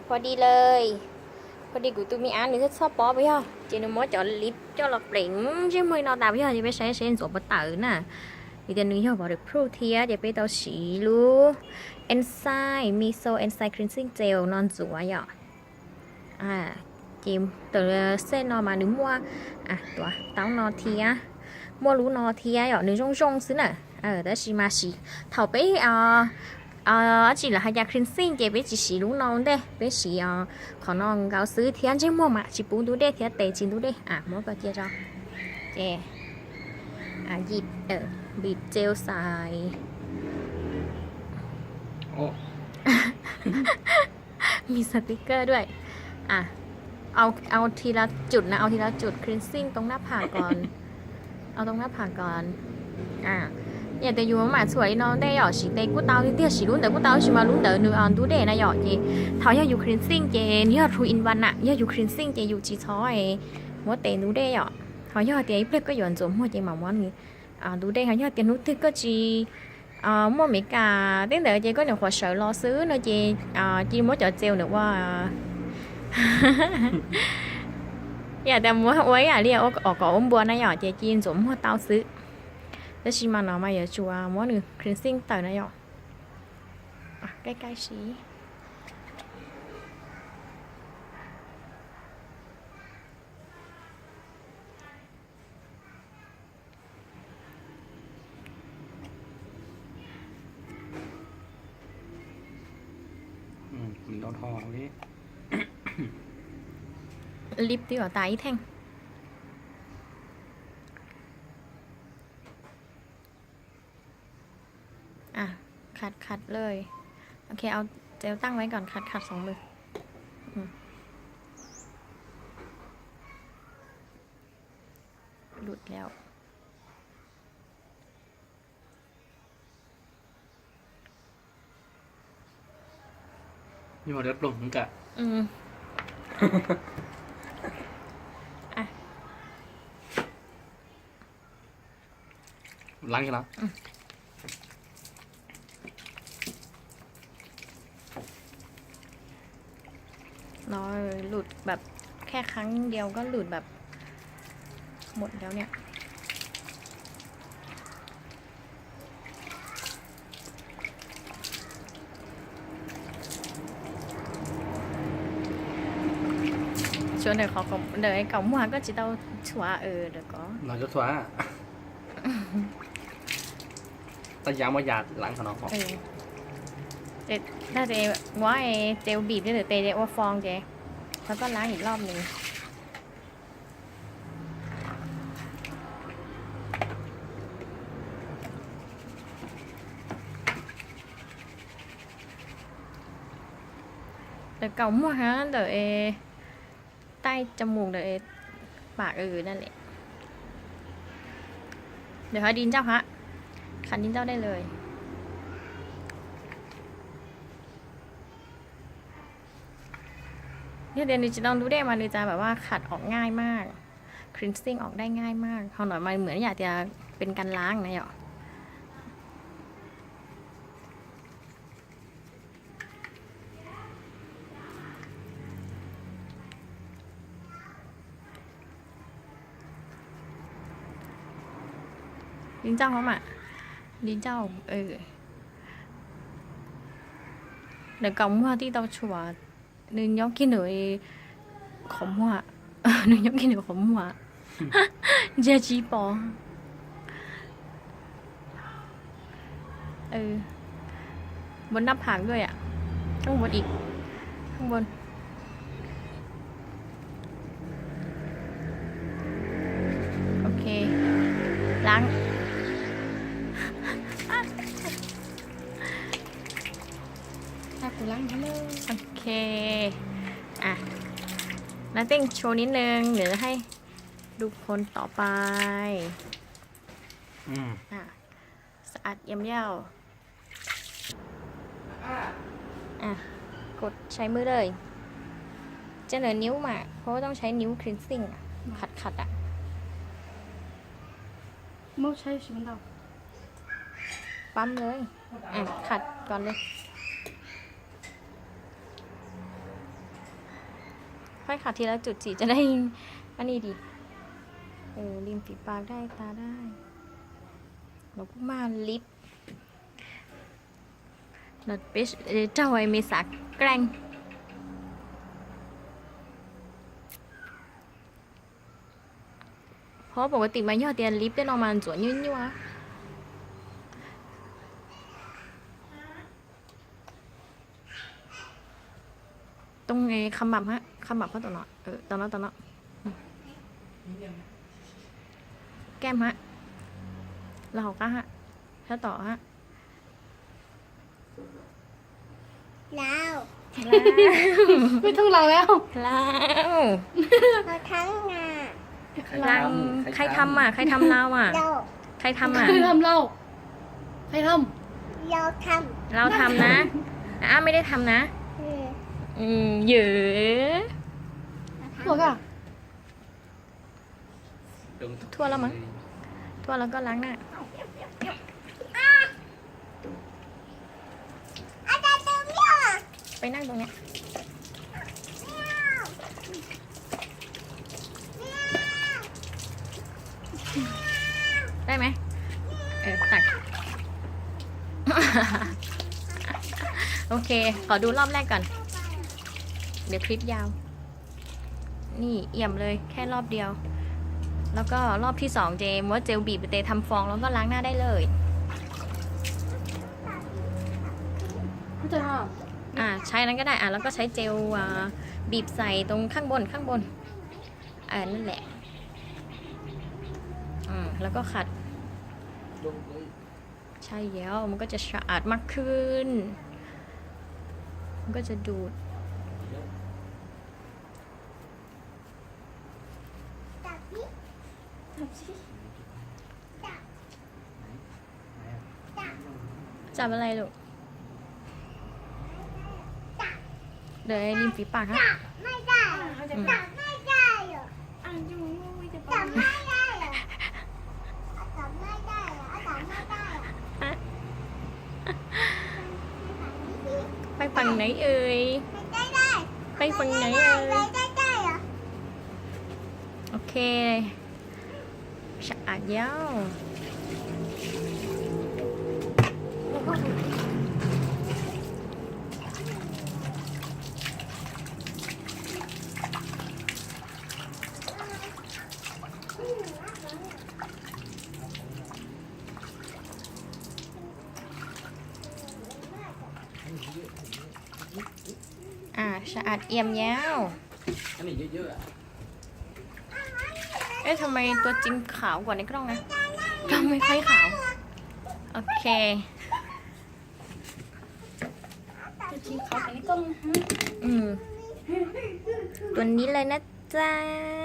พอดีเลยพอดีcủa tụi mình ăn thì shop bó bây giờ chị nó mới chọn lip cho lọc đỉnh chứ mới nó tạo bây giờ thì phải sẽ số bất tử nè thì tiền nữa bảo được protein thì bây giờ chỉ luôn enzyme miso enzyme cleansing gel non rửa vậy chị từ xe nó mà đứng mua tuổi táo nó thì mua lú nó thì ở nơi rong rong xứ nè đó là mà chỉ thầu bé chỉ là hai gia cleansing chị bé chỉ xí lú non đây bé xí còn non gạo sứ thì anh chỉ mua mà chỉ bốn đứa đây thì tệ chín đứa đây mua cái kia cho chị dịp bịt gel xàiมีสติกเกอร์ด้วยเอาทีละจุดนะเอาทีละจุด cleansing ตรงหน้าผากก่อนเอาตรงหน้าผากก่อนnhà tây dùng mà sưởi nó đây ở chỉ tây cút tao thì chỉ luôn tới cút tao chỉ mà luôn tới nửa ăn tú để này nhỏ chị tháo ra dùng cleansing chị nếu là thu in văn ạ nếu dùng cleansing chị dùng chỉ tháo ấy mỗi tây tú đây nhỏ tháo ra thì ấy có dùng giống mua chị mà món gì tú đây tháo ra tiền nút thì có chị mua mấy cả đến đợi chị có được hoạt sợ lo xứ nữa chị mới chợ treo được qua nhà ta mua ấy liền ở có ôm bùa này nhỏ chị giống mua tao xứแต่ชิมันเอามาอย่าชัวม้วนหนึ่ง cleansing เต๋อนะหยอกใกล้ๆชี้mình đo thò đi ลิปดีกว่าตาอีแท่งขัดเลยโอเคเอาเจลตั้งไว้ก่อนขัดสองมือหลุดแล้วnhưng mà rất lủng cả lắng cho lắmน้อยหลุดแบบแค่ครั้งเดียวก็หลุดแบบหมดแล้วเนี่ยชวนเดี๋ยวเขาเดี๋ยวไอ้เก่ามัวก็จะต้องชัวเดี๋ยวก็nói cho xóa ta dám mà giạt lắng cho nó không ถ้าเจว่าไอ้เจลบีบเนี่ยเดี๋ยวเตะว่าฟองเจแล้วก็ล้างอีกรอบหนึ่งเดี๋ยวเก่ามั่วฮะเดี๋ยวใต้จมูกเดี๋ยวปากนั่นแหละเดี๋ยวให้ดินเจ้าฮะขันดินเจ้าได้เลยเนี่ยเดี๋ยวนี้จะต้องดูได้มาเลยจะแบบว่าขัดออกง่ายมาก cleansing ออกได้ง่ายมากเขาหน่อยมันเหมือนอยากจะเป็นการล้างนะหยอลิ้นเจ้าเขาอ่ะลิ้นเจ้าเดี๋ยวกำว่าที่เราชัวนึงย้อนกินหน่อยขมหัวนึงย้อนกินหน่อยขมหัวเจจีปอบนหน้าผากด้วยข้างบนอีกข้างบนโอเคล้างกูล้างทั้งเลยโอเคแล้วติ้งโชว์นิดนึงเดี๋ยวให้ดูคนต่อไปสะอาดเยี่ยมเยี่ยวกดใช้มือเลยจะเหลือนิ้วมาเพราะว่าต้องใช้นิ้ว cleansing ขัดไม่ใช่ใช่ไหมเราปั๊มเลยขัดก่อนเลย อยๆขัดทีละจุดสิจะได้อันนี้ดีริมฝีปากได้ตาได้แล้วก็มาลิปนอตเปชเจ้าไอเมษาแกล้งเพราะปกติมายอดเตียนลิปได้นอมันสวนยุ่ยวะตรงไงคำบับฮะคำบับเขาตัวเนาะตอนเนาะแก้มฮะเราก็ฮะถ้าต่อฮะ แล้ว ไม่ต้องเราแล้ว แล้ว เราทั้งงา ลังใครทำอ่ะใครทำเราอ่ะ เรา ใครทำอ่ะ ใครทำเราใครท เราท เราทำนะไม่ได้ทำนะ ำเยอะ ำบอกอ่ะ ทั่วแล้วมั้งทั่วแล้วก็ล้างหน้า อาจารย์เติมเนี่ย ไปนั่งตรงเนี้ยได้ไหมตัก โอเค ขอดูรอบแรกก่อน เดี๋ยวคลิปยาว นี่เอี่ยมเลยแค่รอบเดียว แล้วก็รอบที่สองเจมว่าเจลบีบไปเตทำฟองแล้วก็ล้างหน้าได้เลย ไม่จะท ใช้นั้นก็ได้แล้วก็ใช้เจลบีบใส่ตรงข้างบนนั่นแหละแล้วก็ขัดใช่แล้วมันก็จะสะอาดมากขึ้น มันก็จะดูด จับนี่ จับอะไรลูกเดี๋ยวริมฝีปากฮะ จับไม่ได้จับไม่ได้เหรอจับไม่ได้เหรอจับไม่ได้เหรอจับไม่ได้เหรอ ไปฝั่งไหนเอ่ย ไม่ได้ ไปฝั่งไหนเอ่ย ไม่ได้เหรอ โอเคสะอาดเย้าสะอาดเอี่ยมยาว อันนี้เยอะๆอ่ะ ทำไมตัวจริงขาวกว่าในกล้องนะกล้องไม่ค่อยขาว โอเค จะชิมเขาแต่นี่ก็ ตัวนี้เลยนะจ๊ะ